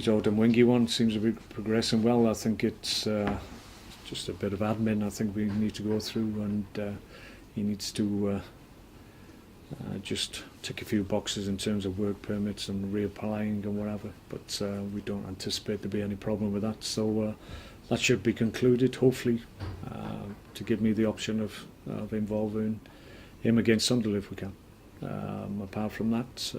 Odemwingie one seems to be progressing well. I think it's just a bit of admin I think we need to go through, and he needs to just tick a few boxes in terms of work permits and reapplying and whatever, but we don't anticipate there be any problem with that, so that should be concluded hopefully, to give me the option of involving him against Sunderland if we can. Apart from that,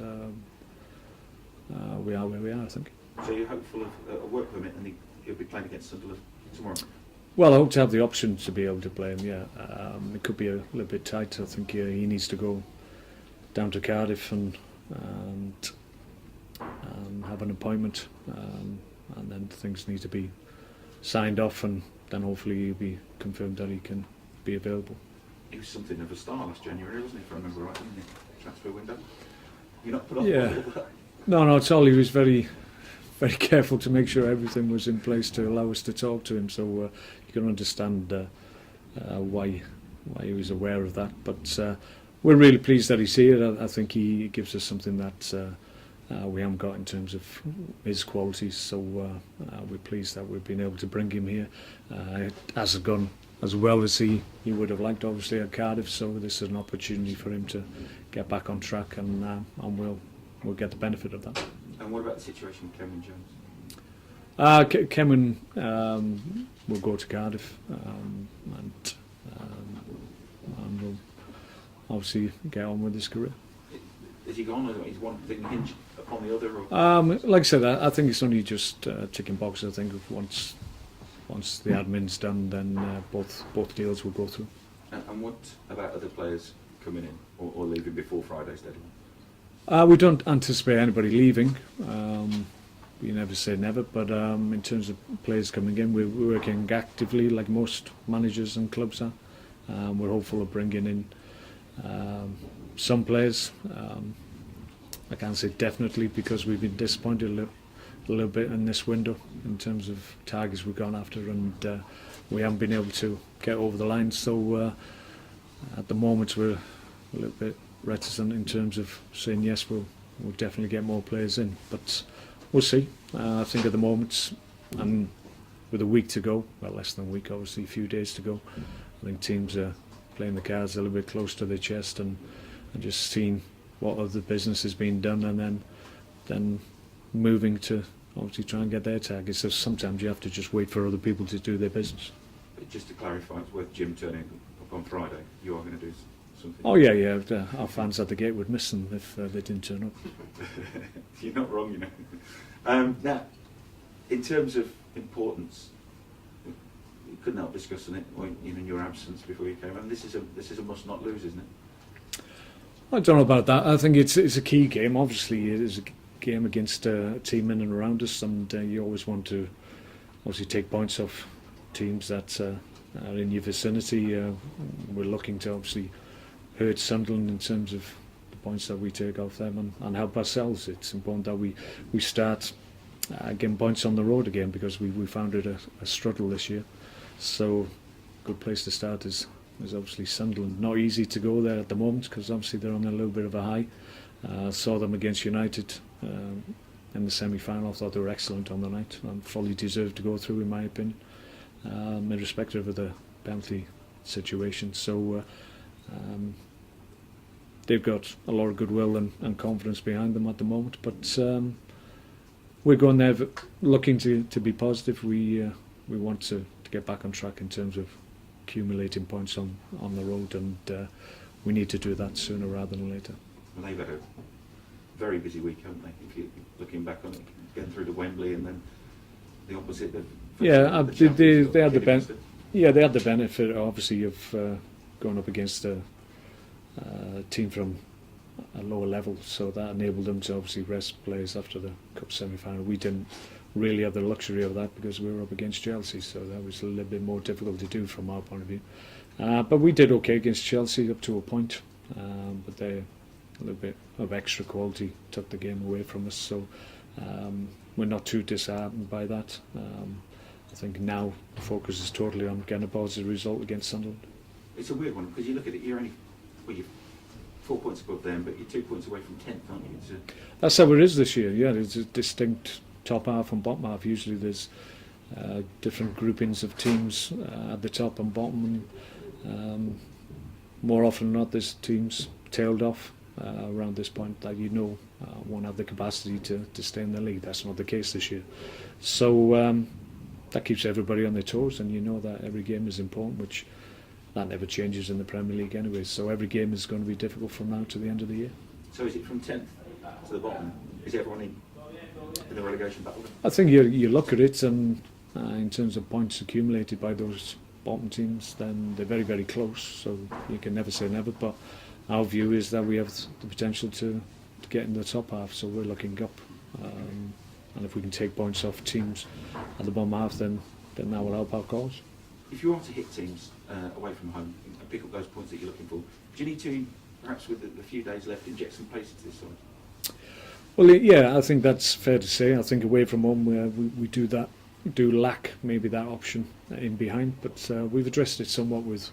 we are where we are, I think. So you're hopeful of a work permit and he'll be playing against Sunderland tomorrow? Well, I hope to have the option to be able to play him, yeah. It could be a little bit tight. I think he needs to go down to Cardiff and have an appointment, and then things need to be signed off, and then hopefully he'll be confirmed that he can be available. He was something of a star last January, wasn't he, if I remember right, in the transfer window? You're not put off Yeah. by all that? No, at all. He was very, very careful to make sure everything was in place to allow us to talk to him, so you can understand why he was aware of that. But we're really pleased that he's here. I think he gives us something that we haven't got in terms of his qualities, so we're pleased that we've been able to bring him here. It hasn't gone as well as he would have liked, obviously, at Cardiff, so this is an opportunity for him to get back on track, and we'll get the benefit of that. And what about the situation with Cameron Jones? Cameron will go to Cardiff, and will obviously get on with his career. Is he gone, or is one thing hinged upon the other? Or? Like I said, I think it's only just ticking boxes. I think once the admin's done, then both deals will go through. And what about other players coming in or leaving before Friday's deadline? We don't anticipate anybody leaving. You never say never, but in terms of players coming in, we're working actively like most managers and clubs are. We're hopeful of bringing in some players. I can't say definitely because we've been disappointed a little bit in this window in terms of targets we've gone after, and we haven't been able to get over the line, so at the moment we're a little bit reticent in terms of saying yes, we'll definitely get more players in, but we'll see. I think at the moment, and with a week to go, well, less than a week obviously, a few days to go, I think teams are playing the cards a little bit close to their chest and just seeing what other business is being done, and then moving to obviously try and get their targets. So sometimes you have to just wait for other people to do their business. But just to clarify, it's worth Jim turning up on Friday. You are going to do something? Oh yeah. Our fans at the gate would miss them if they didn't turn up. You're not wrong, you know. Now, in terms of importance, you couldn't help discussing it in your absence before you came. And this is a must not lose, isn't it? I don't know about that. I think it's a key game. Obviously, it is a game against a team in and around us, and you always want to obviously take points off teams that are in your vicinity. We're looking to obviously hurt Sunderland in terms of the points that we take off them and help ourselves. It's important that we start getting points on the road again, because we found it a struggle this year. So a good place to start is obviously Sunderland. Not easy to go there at the moment because obviously they're on a little bit of a high. Saw them against United in the semi-final. I thought they were excellent on the night and fully deserved to go through, in my opinion, irrespective of the penalty situation. So they've got a lot of goodwill and confidence behind them at the moment, but we're going there looking to be positive. We want to get back on track in terms of accumulating points on the road, and we need to do that sooner rather than later. Well, they've had a very busy week, haven't they? If you're looking back on it, getting through to Wembley and then the opposite. They had the benefit, obviously, of going up against a team from a lower level, so that enabled them to obviously rest players after the cup semi-final. We didn't really have the luxury of that because we were up against Chelsea, so that was a little bit more difficult to do from our point of view. But we did okay against Chelsea up to a point, but they a little bit of extra quality took the game away from us, so we're not too disheartened by that. I think now the focus is totally on getting a positive result against Sunderland. It's a weird one because you look at it, you're 4 points above them, but you're 2 points away from 10th, aren't you? That's how it is this year. Yeah, it's a distinct top half and bottom half. Usually there's different groupings of teams at the top and bottom, and more often than not there's teams tailed off around this point that won't have the capacity to stay in the league. That's not the case this year. So that keeps everybody on their toes, and you know that every game is important, which that never changes in the Premier League anyway. So every game is going to be difficult from now to the end of the year. So is it from 10th to the bottom? Is everyone in the relegation battle? I think you look at it, and in terms of points accumulated by those bottom teams, then they're very, very close. So you can never say never, but our view is that we have the potential to get in the top half, so we're looking up. And if we can take points off teams at the bottom half, then that will help our cause. If you are to hit teams away from home and pick up those points that you're looking for, do you need to, perhaps with the few days left, inject some pace into this side? Well, yeah, I think that's fair to say. I think away from home we do lack maybe that option in behind, but we've addressed it somewhat with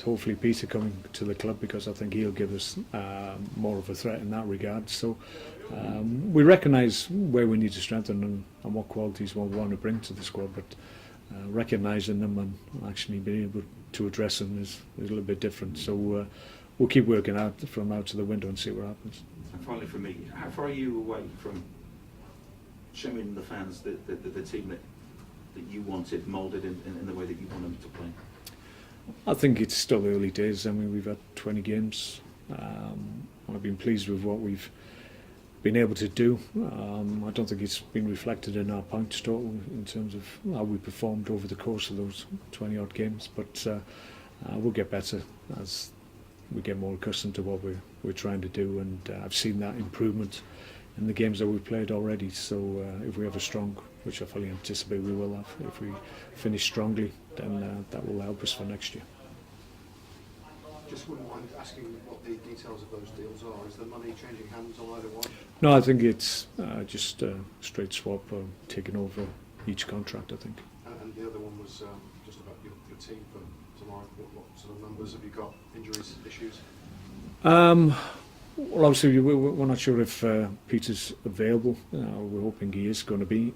hopefully Peter coming to the club, because I think he'll give us more of a threat in that regard. So we recognise where we need to strengthen and what qualities we want to bring to the squad, but recognising them and actually being able to address them is a little bit different. So we'll keep working out from now to the window and see what happens. And finally for me, how far are you away from showing the fans the team that you wanted, moulded in the way that you want them to play? I think it's still early days. I mean, we've had 20 games. I've been pleased with what we've been able to do. I don't think it's been reflected in our points total in terms of how we performed over the course of those 20 odd games, but we'll get better as we get more accustomed to what we're trying to do, and I've seen that improvement in the games that we've played already. So if we have a strong, which I fully anticipate we will have, if we finish strongly, then that will help us for next year. Just wouldn't mind asking what the details of those deals are. Is the money changing hands on either one? No, I think it's just a straight swap, taking over each contract, I think. And the other one was just about your team for tomorrow. What sort of numbers have you got? Injuries, issues? Well, obviously we're not sure if Peter's available. We're hoping he is going to be.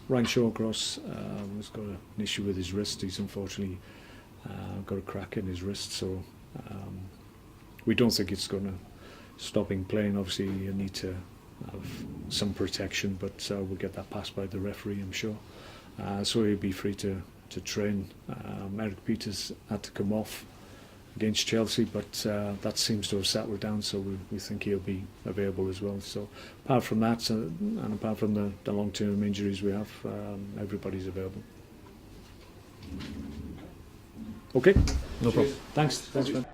Ryan Shawcross has got an issue with his wrist. He's unfortunately got a crack in his wrist, so we don't think it's going to stop him playing. Obviously you need to have some protection, but we'll get that passed by the referee, I'm sure. So he'll be free to train. Eric Peters had to come off against Chelsea, but that seems to have settled down, so we think he'll be available as well. So apart from that, and apart from the long-term injuries we have, everybody's available. Okay, no problem. Thanks, Ben.